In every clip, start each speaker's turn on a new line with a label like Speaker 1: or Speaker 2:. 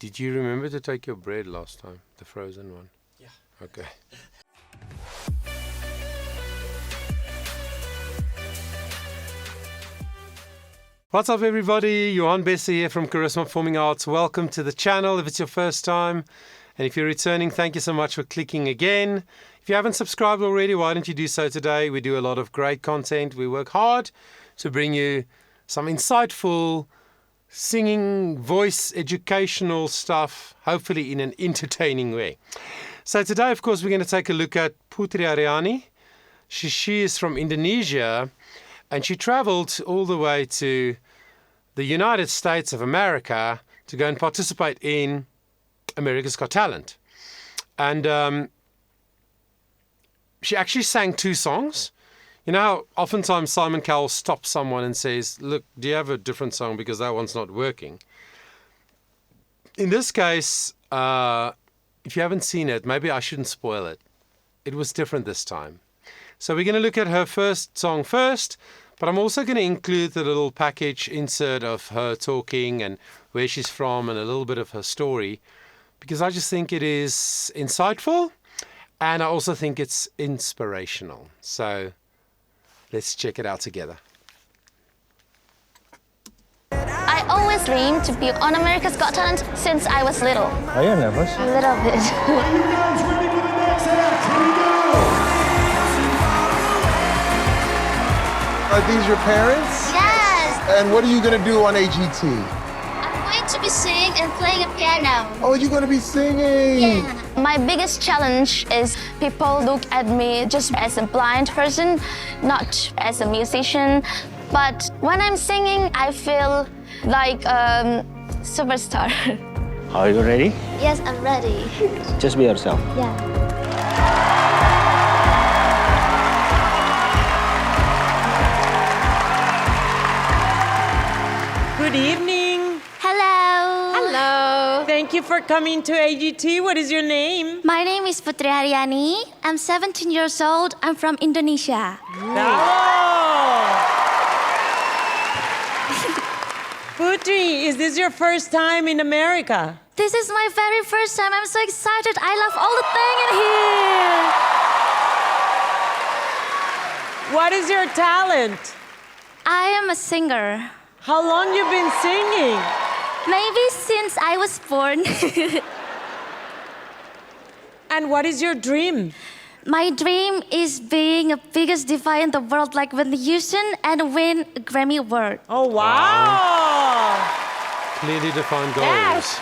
Speaker 1: Did you remember to take your bread last time? The frozen one?
Speaker 2: Yeah.
Speaker 1: Okay. What's up, everybody? Johan Bessie here from Charisma Performing Arts. Welcome to the channel if it's your first time. And if you're returning, thank you so much for clicking again. If you haven't subscribed already, why don't you do so today? We do a lot of great content. We work hard to bring you some insightful singing, voice, educational stuff, hopefully in an entertaining way. So today, of course, we're going to take a look at Putri Ariani. She is from Indonesia, and she traveled all the way to the United States of America to go and participate in America's Got Talent. And she actually sang 2 songs. You know how oftentimes Simon Cowell stops someone and says, look, do you have a different song because that one's not working? In this case, if you haven't seen it, maybe I shouldn't spoil it. It was different this time. So we're going to look at her first song first, but I'm also going to include the little package insert of her talking and where she's from and a little bit of her story, because I just think it is insightful and I also think it's inspirational. So let's check it out together.
Speaker 3: I always dreamed to be on America's Got Talent since I was little.
Speaker 4: Are you nervous?
Speaker 3: A little bit.
Speaker 5: Are you guys ready for the next act? Here we go!
Speaker 6: Are these your parents?
Speaker 3: Yes!
Speaker 6: And what are you gonna do on AGT?
Speaker 3: I'm going to be singing and playing a piano.
Speaker 6: Oh, you're gonna be singing!
Speaker 3: Yeah. My biggest challenge is people look at me just as a blind person, not as a musician. But when I'm singing, I feel like a superstar.
Speaker 4: Are you ready?
Speaker 3: Yes, I'm ready.
Speaker 4: Just be yourself.
Speaker 3: Yeah.
Speaker 7: Good evening.
Speaker 3: Hello.
Speaker 7: Hello. Thank you for coming to AGT. What is your name?
Speaker 3: My name is Putri Ariani. I'm 17 years old. I'm from Indonesia.
Speaker 7: Oh. Putri, is this your first time in America?
Speaker 3: This is my very first time. I'm so excited. I love all the thing in here.
Speaker 7: What is your talent?
Speaker 3: I am a singer.
Speaker 7: How long you been singing?
Speaker 3: Maybe since I was born.
Speaker 7: And what is your dream?
Speaker 3: My dream is being the biggest diva in the world, like Whitney Houston, and win a Grammy Award.
Speaker 7: Oh, wow.
Speaker 1: Clearly defined goals.
Speaker 7: Yes.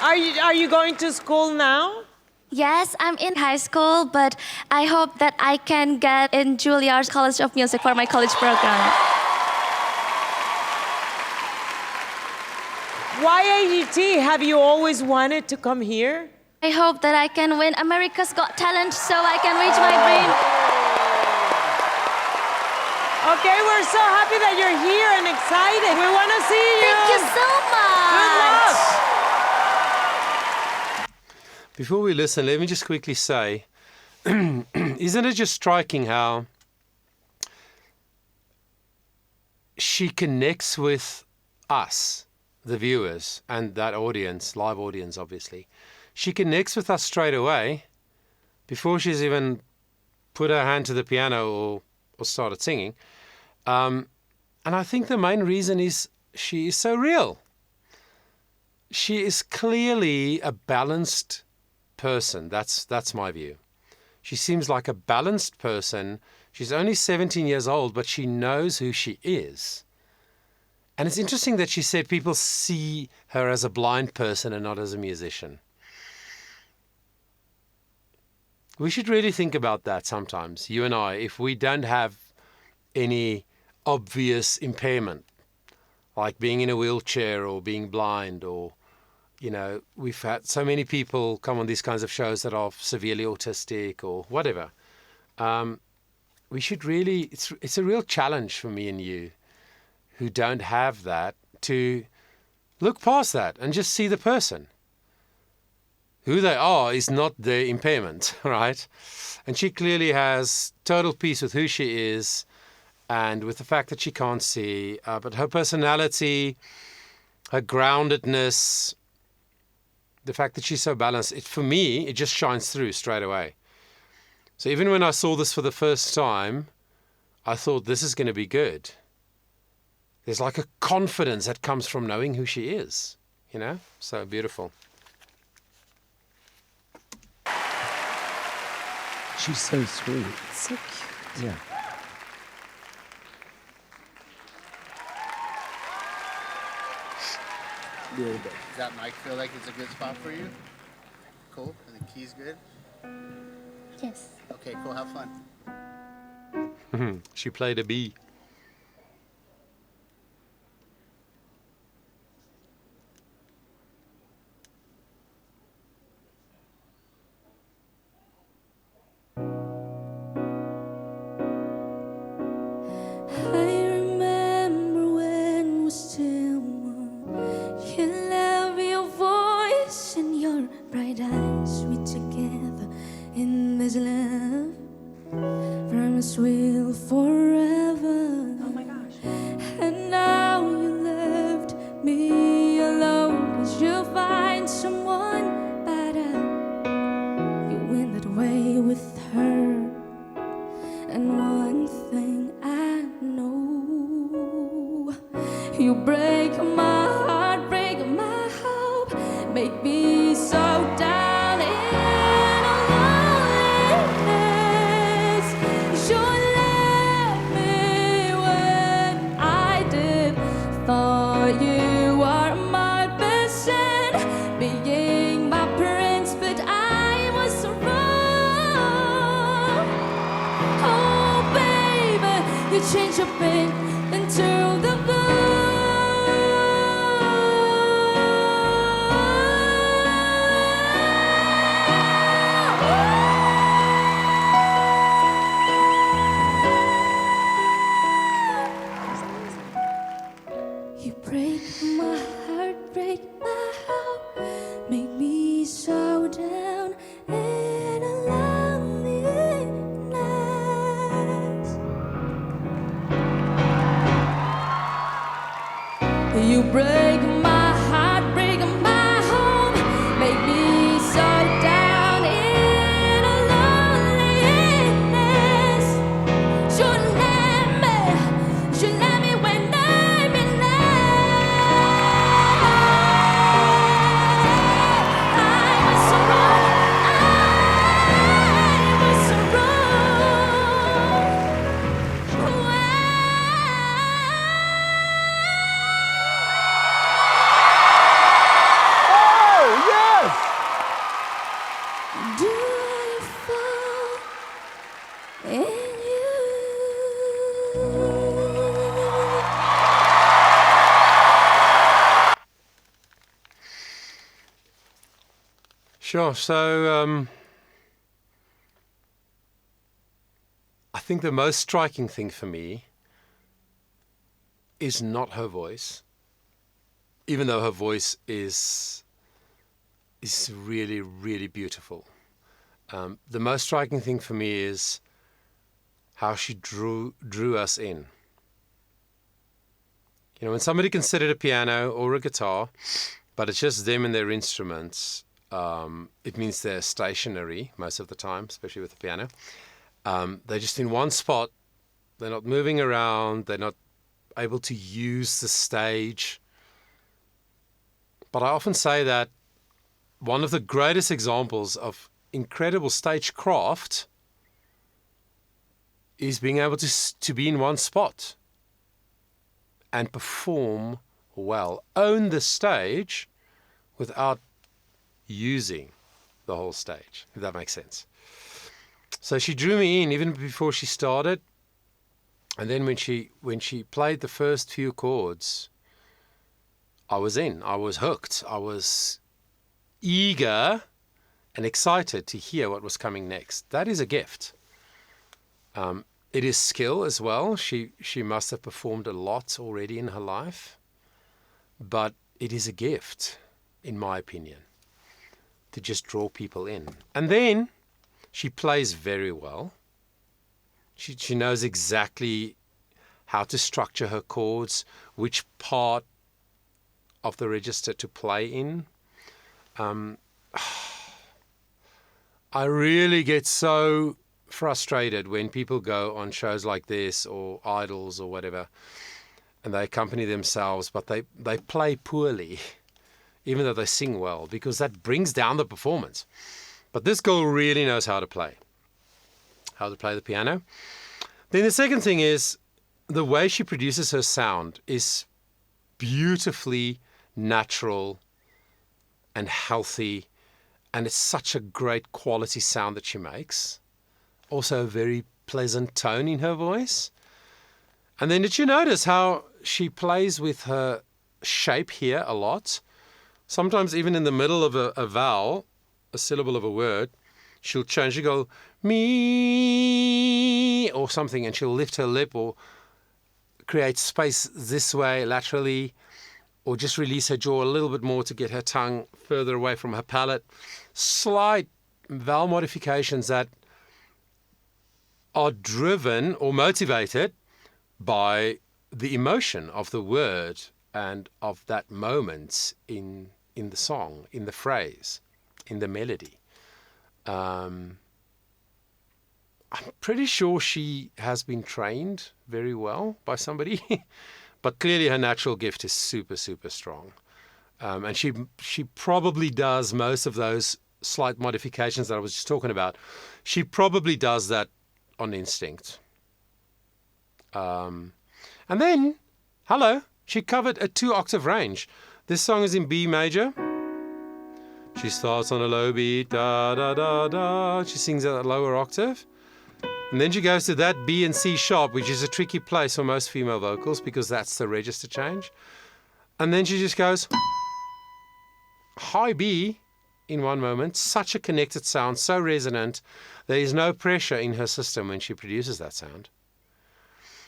Speaker 7: Are you going to school now?
Speaker 3: Yes, I'm in high school, but I hope that I can get in Juilliard's College of Music for my college program.
Speaker 7: Why AGT? Have you always wanted to come here?
Speaker 3: I hope that I can win America's Got Talent so I can reach my dream.
Speaker 7: Okay, we're so happy that you're here and excited. We want to see you.
Speaker 3: Thank you so much.
Speaker 7: Good luck.
Speaker 1: Before we listen, let me just quickly say, isn't it just striking how she connects with us, the viewers, and that audience, live audience, obviously. She connects with us straight away before she's even put her hand to the piano or started singing. And I think the main reason is she is so real. She is clearly a balanced person. That's my view. She seems like a balanced person. She's only 17 years old, but she knows who she is. And it's interesting that she said people see her as a blind person and not as a musician. We should really think about that sometimes, you and I, if we don't have any obvious impairment, like being in a wheelchair or being blind, or, you know, we've had so many people come on these kinds of shows that are severely autistic or whatever. We should really, it's a real challenge for me and you who don't have that to look past that and just see the person. Who they are is not their impairment, right? And she clearly has total peace with who she is and with the fact that she can't see. But her personality, her groundedness, the fact that she's so balanced, for me, it just shines through straight away. So even when I saw this for the first time, I thought this is going to be good. There's like a confidence that comes from knowing who she is, you know? So beautiful.
Speaker 4: She's so sweet.
Speaker 7: So cute.
Speaker 4: Yeah.
Speaker 2: Does that mic feel like it's a good spot for you? Cool. And the key's good?
Speaker 3: Yes.
Speaker 2: Okay, cool. Have fun.
Speaker 1: She played a B.
Speaker 8: You break my heart, break my hope, make me so down in a loneliness. You left me when I did, thought you were my best friend, being my prince, but I was wrong. Oh baby, you changed your pain into the blue. You break my heart, break my heart, make me so down in a loneliness. You break my heart, break my home, make me so down in a loneliness. You let me when I'm in love. I was so wrong, I was so wrong. Do I fall in you?
Speaker 1: Sure. So I think the most striking thing for me is not her voice, even though her voice is really, really beautiful. The most striking thing for me is how she drew us in. You know, when somebody can sit at a piano or a guitar, but it's just them and their instruments, it means they're stationary most of the time, especially with the piano. They're just in one spot. They're not moving around. They're not able to use the stage. But I often say that one of the greatest examples of incredible stagecraft is being able to be in one spot and perform well, own the stage without using the whole stage, if that makes sense. So she drew me in even before she started, and then when she played the first few chords, I was in, I was hooked, I was eager and excited to hear what was coming next. That is a gift. It is skill as well. She must have performed a lot already in her life, but it is a gift, in my opinion, to just draw people in. And then she plays very well. She knows exactly how to structure her chords, which part of the register to play in. I really get so frustrated when people go on shows like this or Idols or whatever, and they accompany themselves, but they play poorly, even though they sing well, because that brings down the performance. But this girl really knows how to play the piano. Then the second thing is the way she produces her sound is beautifully natural and healthy, and it's such a great quality sound that she makes. Also a very pleasant tone in her voice. And then did you notice how she plays with her shape here a lot? Sometimes even in the middle of a vowel, a syllable of a word, she'll change. She'll go, me, or something, and she'll lift her lip or create space this way laterally, or just release her jaw a little bit more to get her tongue further away from her palate. Slight vowel modifications that are driven or motivated by the emotion of the word and of that moment in the song, in the phrase, in the melody. I'm pretty sure she has been trained very well by somebody, but clearly her natural gift is super, super strong. And she probably does most of those slight modifications that I was just talking about. She probably does that on instinct. And then, hello, she covered a 2-octave range. This song is in B major. She starts on a low B, da, da, da, da. She sings at a lower octave. And then she goes to that B and C sharp, which is a tricky place for most female vocals because that's the register change. And then she just goes high B in one moment. Such a connected sound, so resonant. There is no pressure in her system when she produces that sound.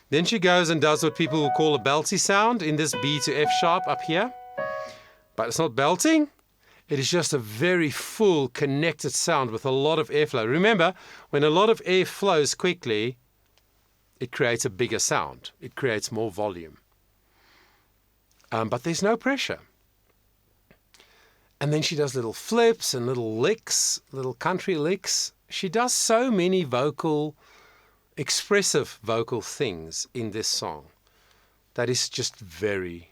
Speaker 1: Then she goes and does what people will call a belty sound in this B to F sharp up here. But it's not belting. It is just a very full, connected sound with a lot of airflow. Remember, when a lot of air flows quickly, it creates a bigger sound. It creates more volume. But there's no pressure. And then she does little flips and little licks, little country licks. She does so many expressive vocal things in this song that is just very,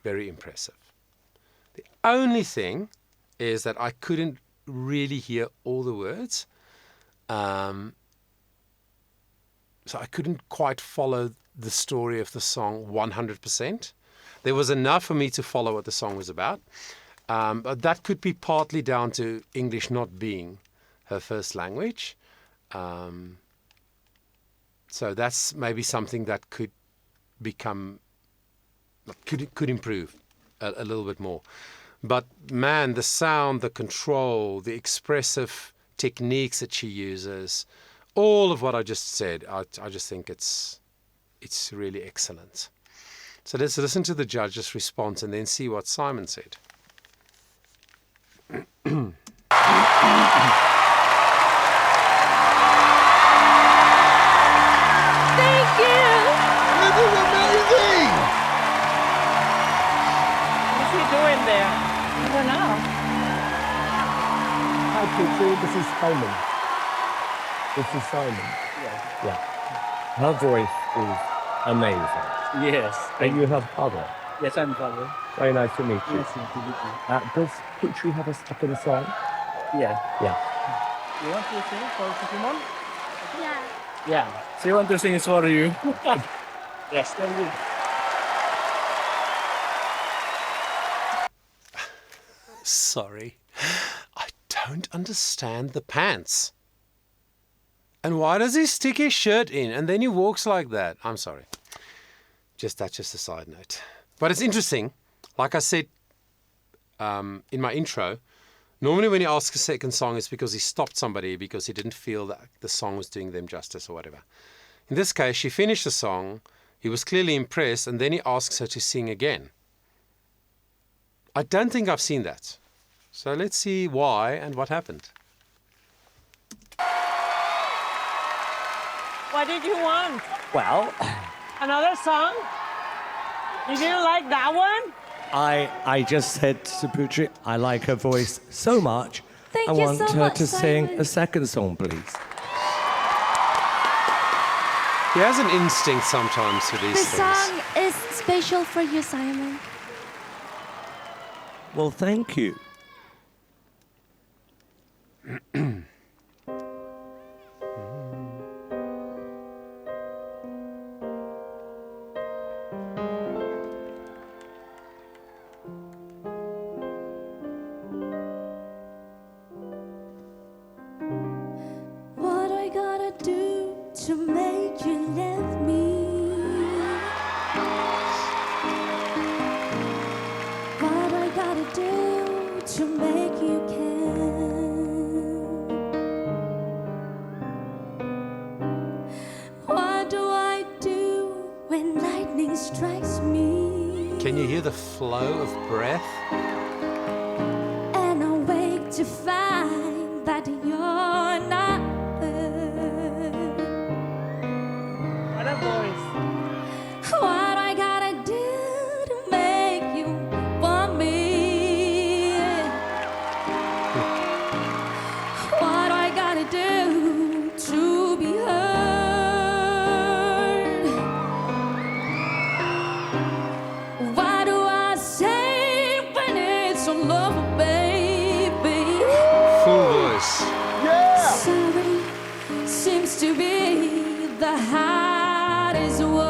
Speaker 1: very impressive. The only thing is that I couldn't really hear all the words. So I couldn't quite follow the story of the song 100%. There was enough for me to follow what the song was about. But that could be partly down to English not being her first language. So that's maybe something that could improve a little bit more. But man, the sound, the control, the expressive techniques that she uses, all of what I just said, I just think it's really excellent. So let's listen to the judge's response and then see what Simon said.
Speaker 6: This is amazing!
Speaker 7: What's he doing there? I don't know.
Speaker 4: Hi, Putri. This is Simon. Yeah. Her voice is amazing.
Speaker 9: Yes.
Speaker 4: And you have father.
Speaker 9: Yes, I'm father.
Speaker 4: Very nice to meet you.
Speaker 9: Yes, nice to meet you.
Speaker 4: Does Putri have a second song?
Speaker 9: Yeah.
Speaker 4: Yeah.
Speaker 9: You want to sing for Pokemon?
Speaker 3: Yeah.
Speaker 9: Yeah. So you want to sing for you? Yes, thank you.
Speaker 1: Sorry, I don't understand the pants. And why does he stick his shirt in and then he walks like that? I'm sorry. That's just a side note. But it's interesting. Like I said in my intro, normally when he asks a second song, it's because he stopped somebody because he didn't feel that the song was doing them justice or whatever. In this case, she finished the song, he was clearly impressed, and then he asks her to sing again. I don't think I've seen that. So let's see why and what happened.
Speaker 7: What did you want?
Speaker 4: Well,
Speaker 7: Another song? You didn't like that one?
Speaker 4: I just said to Putri, I like her voice so much.
Speaker 8: Thank
Speaker 4: I
Speaker 8: you
Speaker 4: want
Speaker 8: so
Speaker 4: her
Speaker 8: much,
Speaker 4: to sing
Speaker 8: Simon.
Speaker 4: a second song, please.
Speaker 1: He has an instinct sometimes for these
Speaker 8: This
Speaker 1: things.
Speaker 8: song is special for you, Simon.
Speaker 4: Well, thank you.
Speaker 8: What I gotta do to make you love me? What I gotta do to make you care? What do I do when lightning strikes me?
Speaker 1: Can you hear the flow of breath?
Speaker 8: And I wake to find that you're not there.
Speaker 7: What a voice.
Speaker 8: What I gotta do to make you want me? What I gotta do to be heard? What do I say when it's all over, baby?
Speaker 1: Full voice.
Speaker 8: Sorry seems to be the hardest word.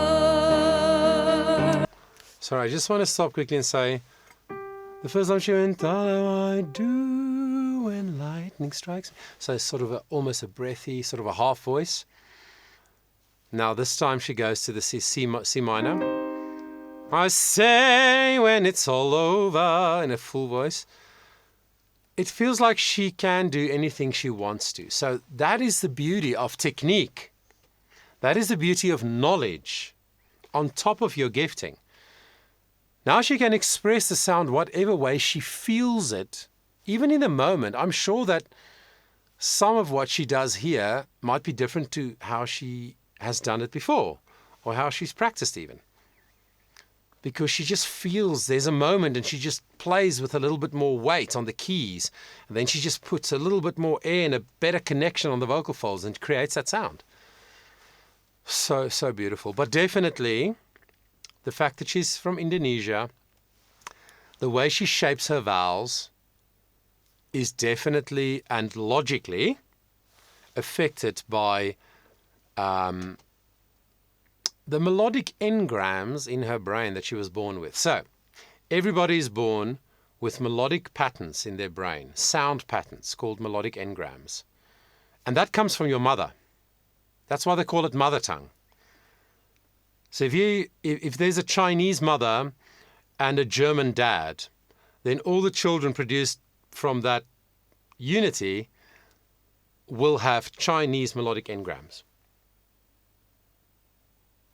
Speaker 1: Sorry, I just want to stop quickly and say, the first time she went, all I do when lightning strikes. So it's sort of almost a breathy, sort of a half voice. Now this time she goes to the C minor. I say when it's all over in a full voice. It feels like she can do anything she wants to. So that is the beauty of technique. That is the beauty of knowledge on top of your gifting. Now she can express the sound whatever way she feels it, even in the moment. I'm sure that some of what she does here might be different to how she has done it before or how she's practiced even. Because she just feels there's a moment and she just plays with a little bit more weight on the keys. And then she just puts a little bit more air and a better connection on the vocal folds and creates that sound. So, so beautiful. But definitely, the fact that she's from Indonesia, the way she shapes her vowels is definitely and logically affected by the melodic engrams in her brain that she was born with. So, everybody is born with melodic patterns in their brain, sound patterns called melodic engrams. And that comes from your mother. That's why they call it mother tongue. So if there's a Chinese mother and a German dad, then all the children produced from that unity will have Chinese melodic engrams.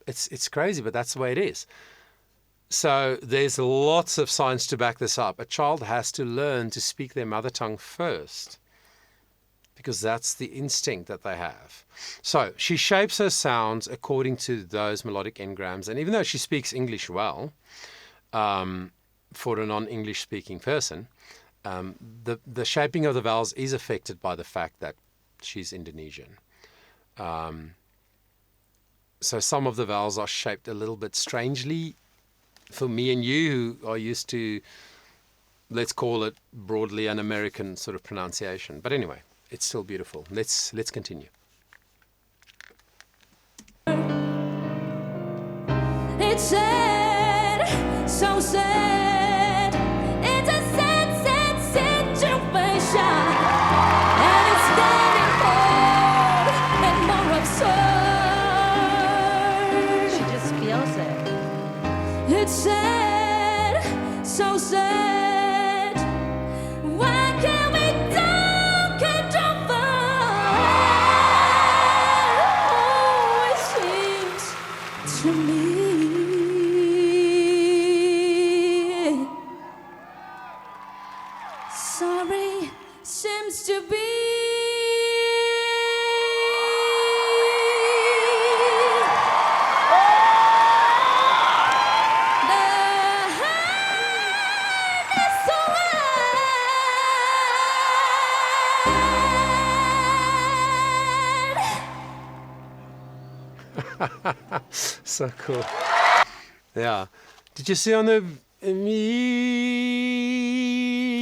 Speaker 1: It's crazy, but that's the way it is. So there's lots of science to back this up. A child has to learn to speak their mother tongue first because that's the instinct that they have. So she shapes her sounds according to those melodic engrams. And even though she speaks English well, for a non-English speaking person, the shaping of the vowels is affected by the fact that she's Indonesian. So some of the vowels are shaped a little bit strangely for me and you who are used to, let's call it broadly an American sort of pronunciation. But anyway, it's still beautiful. Let's continue.
Speaker 8: It's sad, so sad. It's a sad, sad situation. And it's getting cold and more absurd.
Speaker 7: She just feels it.
Speaker 8: It's sad, so sad. Why can't we talk it over? Oh, it seems to me. Sorry seems to be the
Speaker 1: So cool. Yeah. Did you see on the...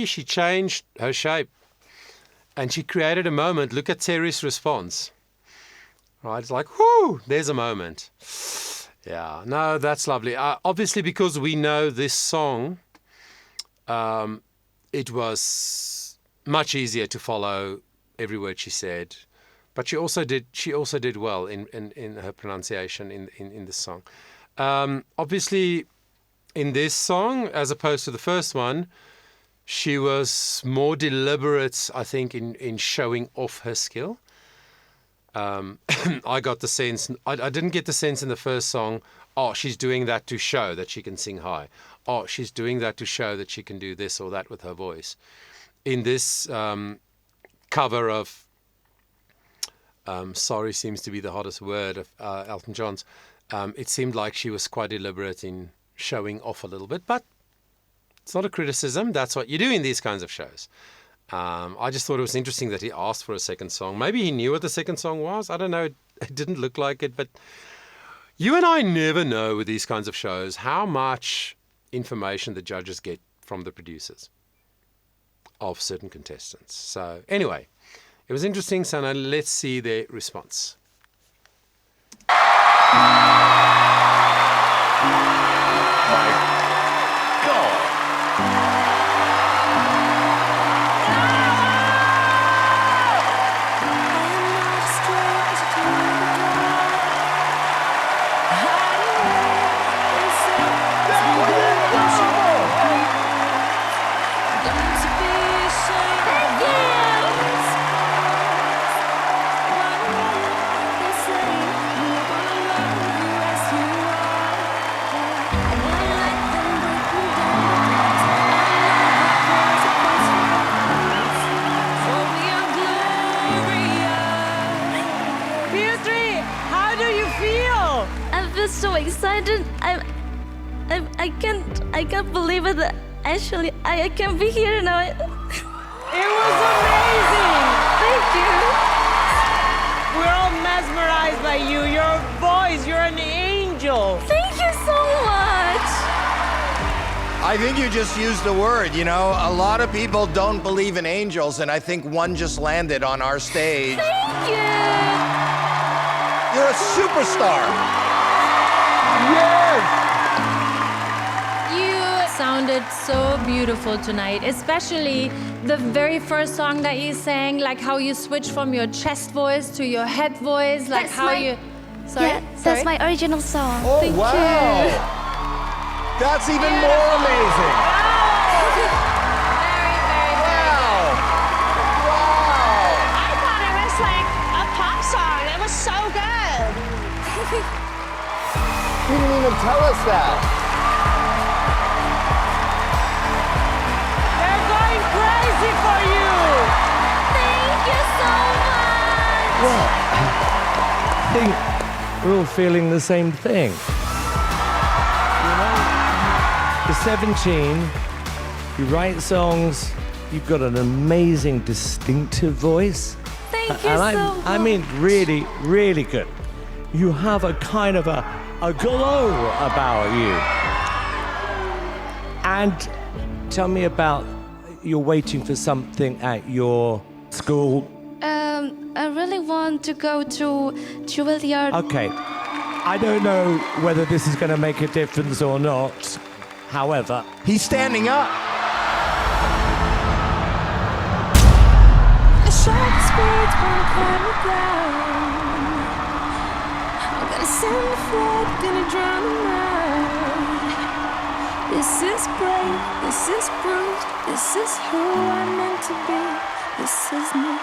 Speaker 1: She changed her shape. And she created a moment. Look at Terry's response. Right? It's like, whoo, there's a moment. Yeah. No, that's lovely. Obviously, because we know this song, it was much easier to follow every word she said. But she also did well in her pronunciation in this song. Obviously, in this song, as opposed to the first one, she was more deliberate, I think, in showing off her skill. I got the sense, I didn't get the sense in the first song, oh, she's doing that to show that she can sing high. Oh, she's doing that to show that she can do this or that with her voice. In this cover of Sorry seems to be the hottest word of Elton John's, it seemed like she was quite deliberate in showing off a little bit, but it's not a criticism. That's what you do in these kinds of shows. I just thought it was interesting that he asked for a second song. Maybe he knew what the second song was. I don't know. It didn't look like it, but you and I never know with these kinds of shows how much information the judges get from the producers of certain contestants. So anyway, it was interesting. So now let's see their response.
Speaker 8: So excited. I can't believe it. Actually, I can't be here now.
Speaker 7: It was amazing.
Speaker 8: Thank you.
Speaker 7: We're all mesmerized by you. Your voice, you're an angel.
Speaker 8: Thank you so much.
Speaker 6: I think you just used the word, you know. A lot of people don't believe in angels, and I think one just landed on our stage.
Speaker 8: Thank you.
Speaker 6: You're a superstar.
Speaker 10: Yes! You sounded so beautiful tonight, especially the very first song that you sang, like how you switched from your chest voice to your head voice, like
Speaker 3: that's
Speaker 10: how
Speaker 3: my,
Speaker 10: you... Sorry?
Speaker 3: Yeah, that's my original song.
Speaker 6: Oh,
Speaker 8: Thank
Speaker 6: wow.
Speaker 8: you.
Speaker 6: That's even more amazing. Wow.
Speaker 3: I thought it was like a pop song. It was so good.
Speaker 6: You didn't even tell us that.
Speaker 7: They're going crazy for you.
Speaker 4: I
Speaker 8: Thank you so much.
Speaker 4: think we're all feeling the same thing. You know, you're 17, you write songs, you've got an amazing, distinctive voice.
Speaker 8: Thank you
Speaker 4: And
Speaker 8: so much.
Speaker 4: I mean, really, really good. You have a kind of a glow about you. And tell me about, you're waiting for something at your school.
Speaker 8: I really want to go to Juilliard.
Speaker 4: Okay. I don't know whether this is going to make a difference or not. However,
Speaker 6: he's standing up.
Speaker 8: The sharpest words won't carry down. I'm gonna send the flood, gonna drown the night. This is brave, this is bruised, this is who I'm meant to be. This is me.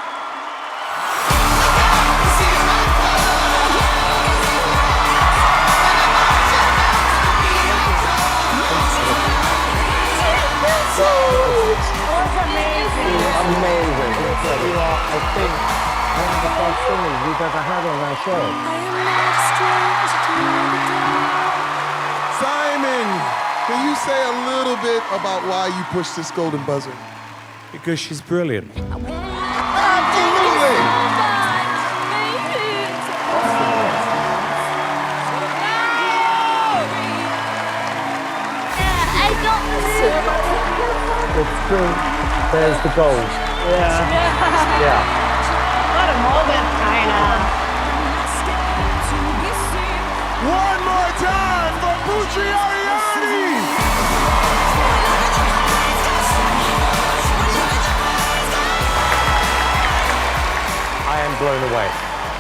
Speaker 6: Amazing.
Speaker 9: You are, I think, one of the best singers we've ever had on our show.
Speaker 5: Simon, can you say a little bit about why you pushed this golden buzzer?
Speaker 4: because she's brilliant.
Speaker 6: Absolutely.
Speaker 4: It's true. There's the gold. Yeah.
Speaker 7: What a moment, kinda.
Speaker 5: One more time for PUTRI ARIANI!
Speaker 4: I am blown away.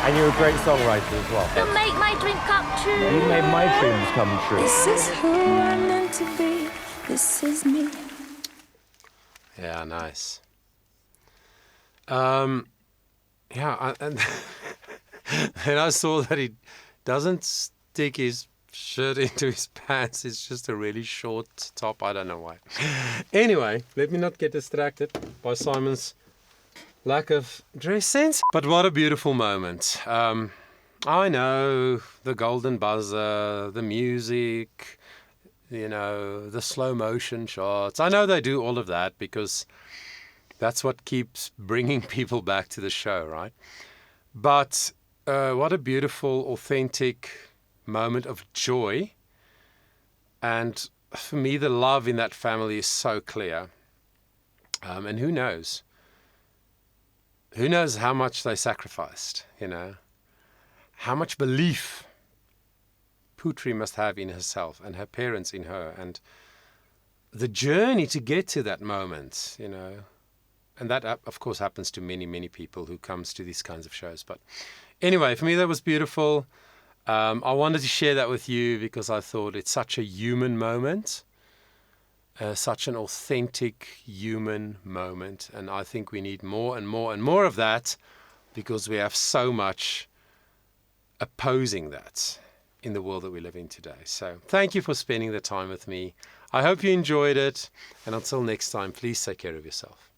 Speaker 4: And you're a great songwriter as well.
Speaker 8: You make my dream come true.
Speaker 4: You made my dreams come true.
Speaker 8: This is who I'm meant to be. This is me.
Speaker 1: Yeah, nice. And then I saw that he doesn't stick his shirt into his pants. It's just a really short top. I don't know why. Anyway, let me not get distracted by Simon's lack of dress sense. But what a beautiful moment. I know the golden buzzer, the music, you know, the slow motion shots. I know they do all of that because that's what keeps bringing people back to the show, right? But what a beautiful, authentic moment of joy. And for me, the love in that family is so clear. And who knows? Who knows how much they sacrificed, you know? How much belief Putri must have in herself and her parents in her, and the journey to get to that moment, you know. And that, of course, happens to many, many people who comes to these kinds of shows. But anyway, for me, that was beautiful. I wanted to share that with you because I thought it's such a human moment, such an authentic human moment. And I think we need more and more and more of that because we have so much opposing that in the world that we live in today. So thank you for spending the time with me. I hope you enjoyed it. And until next time, please take care of yourself.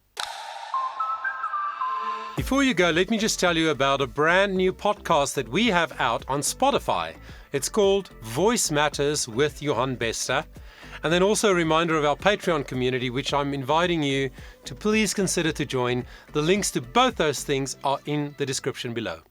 Speaker 1: Before you go, let me just tell you about a brand new podcast that we have out on Spotify. It's called Voice Matters with Johan Bester. And then also a reminder of our Patreon community, which I'm inviting you to please consider to join. The links to both those things are in the description below.